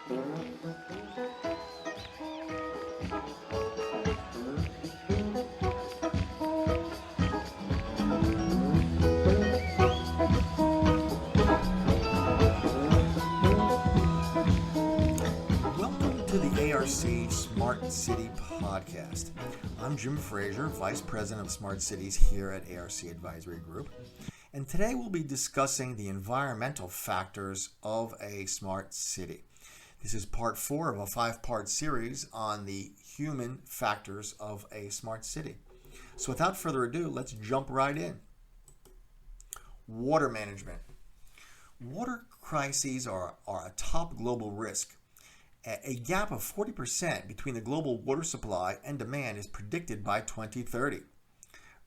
Welcome to the ARC Smart City Podcast. I'm Jim Frazier, Vice President of Smart Cities here at ARC Advisory Group. And today we'll be discussing the environmental factors of a smart city. This is part 4 of a 5-part series on the human factors of a smart city. So without further ado, let's jump right in. Water management. Water crises are a top global risk. A gap of 40% between the global water supply and demand is predicted by 2030.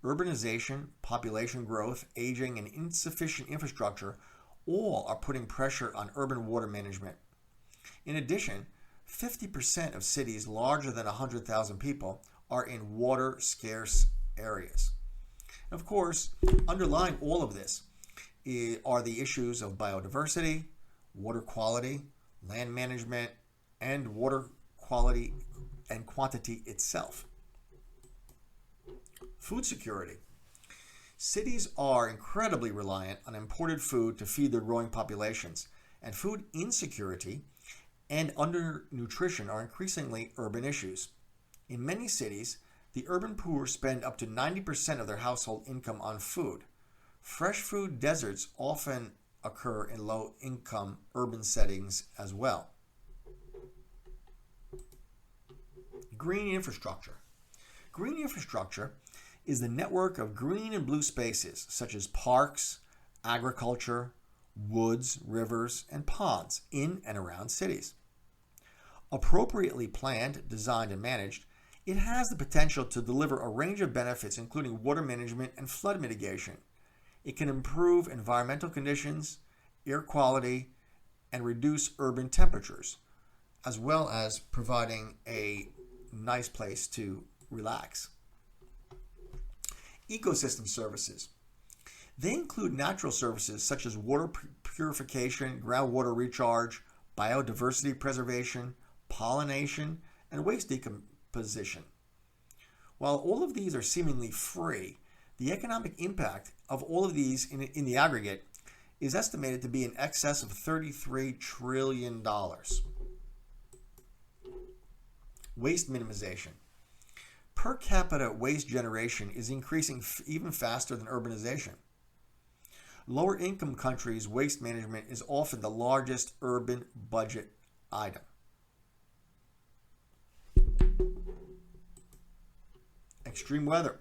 Urbanization, population growth, aging, and insufficient infrastructure all are putting pressure on urban water management. In addition, 50% of cities larger than 100,000 people are in water-scarce areas. Of course, underlying all of this are the issues of biodiversity, water quality, land management, and water quality and quantity itself. Food security. Cities are incredibly reliant on imported food to feed their growing populations, and food insecurity and undernutrition are increasingly urban issues. In many cities, the urban poor spend up to 90% of their household income on food. Fresh food deserts often occur in low-income urban settings as well. Green infrastructure. Green infrastructure is the network of green and blue spaces such as parks, agriculture, woods, rivers, and ponds in and around cities. Appropriately planned, designed, and managed, it has the potential to deliver a range of benefits including water management and flood mitigation. It can improve environmental conditions, air quality, and reduce urban temperatures, as well as providing a nice place to relax. Ecosystem services. They include natural services such as water purification, groundwater recharge, biodiversity preservation, pollination, and waste decomposition. While all of these are seemingly free, the economic impact of all of these in the aggregate is estimated to be in excess of $33 trillion. Waste minimization. Per capita waste generation is increasing even faster than urbanization. Lower income countries' waste management is often the largest urban budget item. Extreme weather.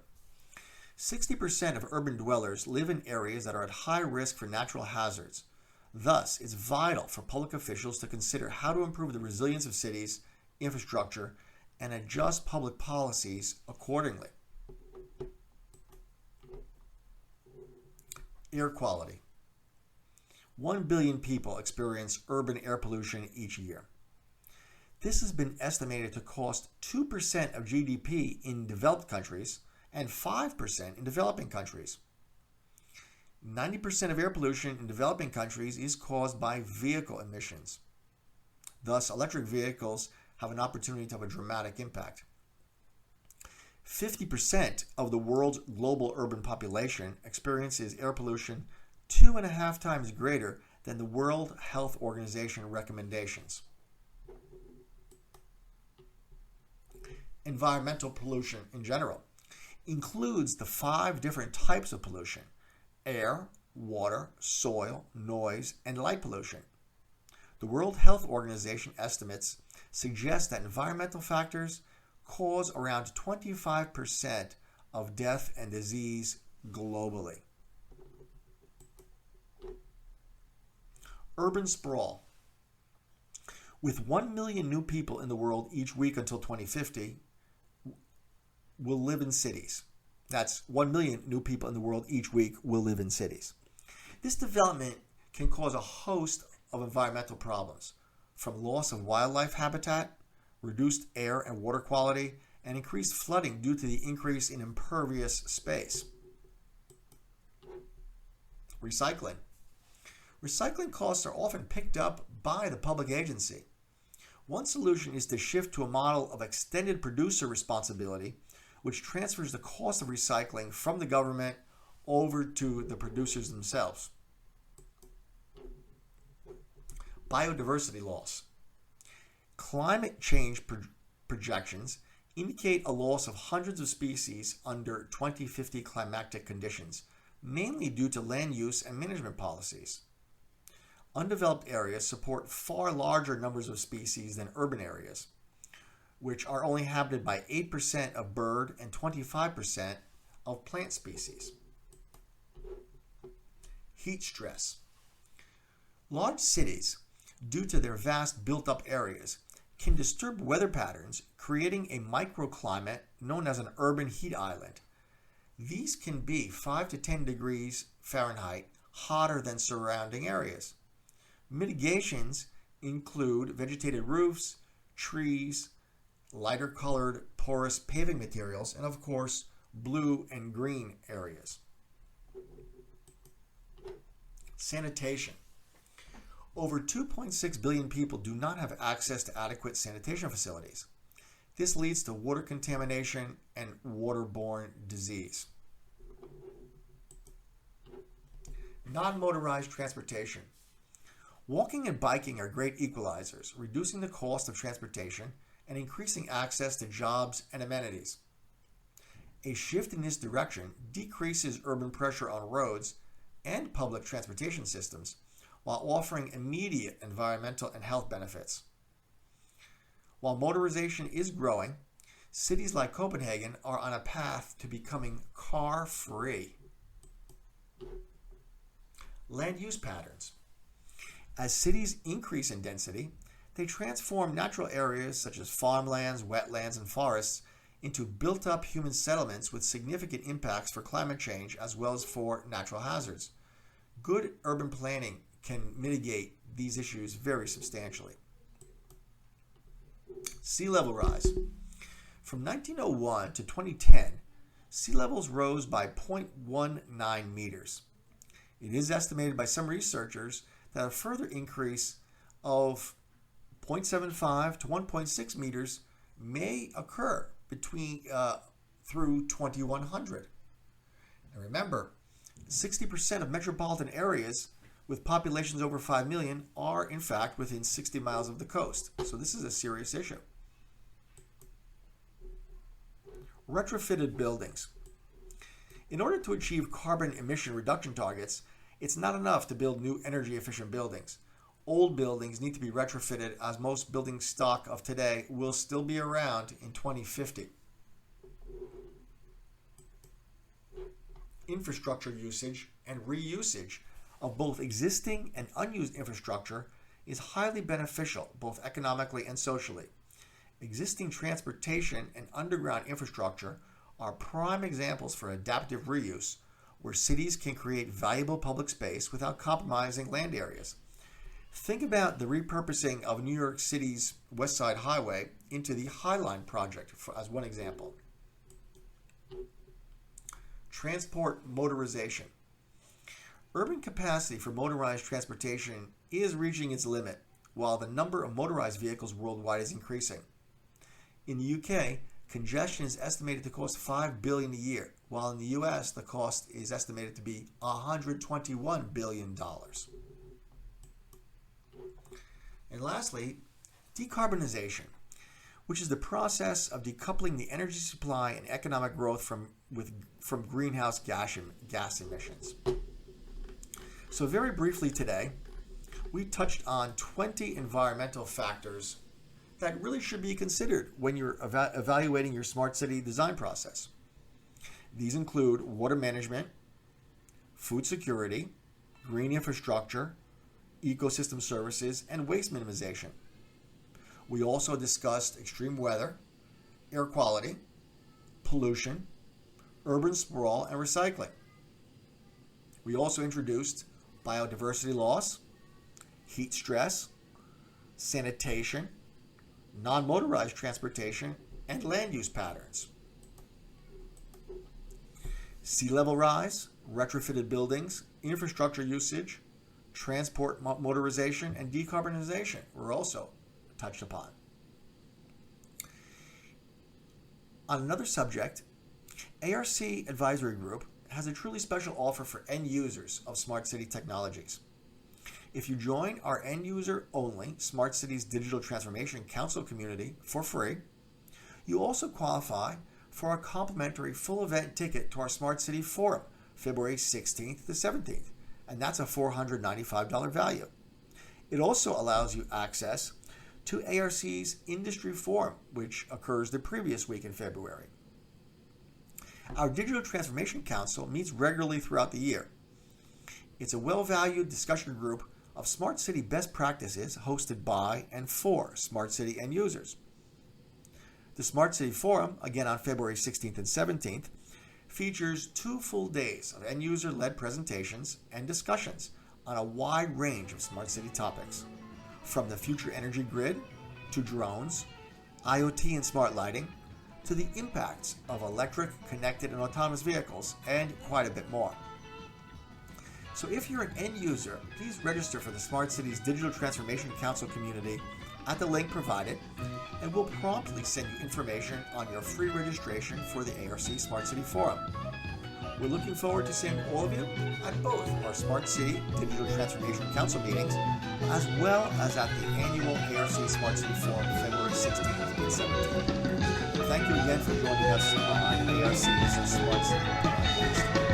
60% of urban dwellers live in areas that are at high risk for natural hazards. Thus, it's vital for public officials to consider how to improve the resilience of cities, infrastructure, and adjust public policies accordingly. Air quality. 1 billion people experience urban air pollution each year. This has been estimated to cost 2% of GDP in developed countries and 5% in developing countries. 90% of air pollution in developing countries is caused by vehicle emissions. Thus, electric vehicles have an opportunity to have a dramatic impact. 50% of the world's global urban population experiences air pollution 2.5 times greater than the World Health Organization recommendations. Environmental pollution in general includes the 5 different types of pollution: air, water, soil, noise, and light pollution. The World Health Organization estimates suggest that environmental factors cause around 25% of death and disease globally. Urban sprawl. With 1 million new people in the world each week until 2050 will live in cities. That's 1 million new people in the world each week will live in cities. This development can cause a host of environmental problems, from loss of wildlife habitat, reduced air and water quality, and increased flooding due to the increase in impervious space. Recycling. Recycling costs are often picked up by the public agency. One solution is to shift to a model of extended producer responsibility, which transfers the cost of recycling from the government over to the producers themselves. Biodiversity loss. Climate change projections indicate a loss of hundreds of species under 2050 climatic conditions, mainly due to land use and management policies. Undeveloped areas support far larger numbers of species than urban areas, which are only inhabited by 8% of bird and 25% of plant species. Heat stress. Large cities, due to their vast built-up areas, can disturb weather patterns, creating a microclimate known as an urban heat island. These can be 5 to 10 degrees Fahrenheit hotter than surrounding areas. Mitigations include vegetated roofs, trees, lighter colored porous paving materials, and of course, blue and green areas. Sanitation. Over 2.6 billion people do not have access to adequate sanitation facilities. This leads to water contamination and waterborne disease. Non-motorized transportation. Walking and biking are great equalizers, reducing the cost of transportation and increasing access to jobs and amenities. A shift in this direction decreases urban pressure on roads and public transportation systems, while offering immediate environmental and health benefits. While motorization is growing, cities like Copenhagen are on a path to becoming car-free. Land use patterns. As cities increase in density, they transform natural areas such as farmlands, wetlands, and forests into built-up human settlements with significant impacts for climate change as well as for natural hazards. Good urban planning can mitigate these issues very substantially. Sea level rise. From 1901 to 2010, sea levels rose by 0.19 meters. It is estimated by some researchers that a further increase of 0.75 to 1.6 meters may occur through 2100. And remember, 60% of metropolitan areas with populations over 5 million are in fact within 60 miles of the coast. So this is a serious issue. Retrofitted buildings. In order to achieve carbon emission reduction targets, it's not enough to build new energy efficient buildings. Old buildings need to be retrofitted, as most building stock of today will still be around in 2050. Infrastructure usage and reusage of both existing and unused infrastructure is highly beneficial, both economically and socially. Existing transportation and underground infrastructure are prime examples for adaptive reuse, where cities can create valuable public space without compromising land areas. Think about the repurposing of New York City's West Side Highway into the High Line project as one example. Transport motorization. Urban capacity for motorized transportation is reaching its limit, while the number of motorized vehicles worldwide is increasing. In the UK, congestion is estimated to cost $5 billion a year, while in the US, the cost is estimated to be $121 billion. And lastly, decarbonization, which is the process of decoupling the energy supply and economic growth from greenhouse gas emissions. So very briefly today, we touched on 20 environmental factors that really should be considered when you're evaluating your smart city design process. These include water management, food security, green infrastructure, ecosystem services, and waste minimization. We also discussed extreme weather, air quality, pollution, urban sprawl, and recycling. We also introduced biodiversity loss, heat stress, sanitation, non-motorized transportation, and land use patterns. Sea level rise, retrofitted buildings, infrastructure usage, transport motorization, and decarbonization were also touched upon. On another subject, ARC Advisory Group has a truly special offer for end users of Smart City Technologies. If you join our end user only Smart Cities Digital Transformation Council community for free, you also qualify for a complimentary full event ticket to our Smart City Forum, February 16th to 17th, and that's a $495 value. It also allows you access to ARC's Industry Forum, which occurs the previous week in February. Our Digital Transformation Council meets regularly throughout the year. It's a well-valued discussion group of Smart City best practices hosted by and for Smart City end users. The Smart City Forum, again on February 16th and 17th, features 2 full days of end user-led presentations and discussions on a wide range of Smart City topics, from the future energy grid to drones, IoT and smart lighting, to the impacts of electric, connected, and autonomous vehicles, and quite a bit more. So if you're an end user, please register for the Smart Cities Digital Transformation Council community at the link provided, and we'll promptly send you information on your free registration for the ARC Smart City Forum. We're looking forward to seeing all of you at both our Smart City Digital Transformation Council meetings, as well as at the annual ARC Smart City Forum, February 16th and 17th. Thank you again for joining us on ARC's Smart City Podcast.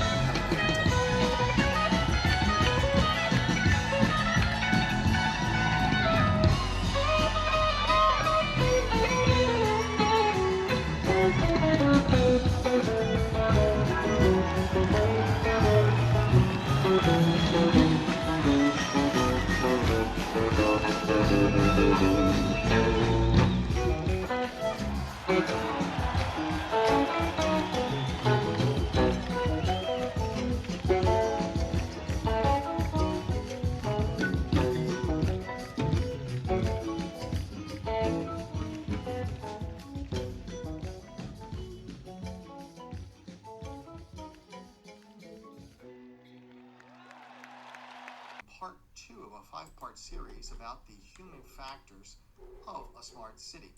Part 2 of a 5-part series about the human factors of a smart city.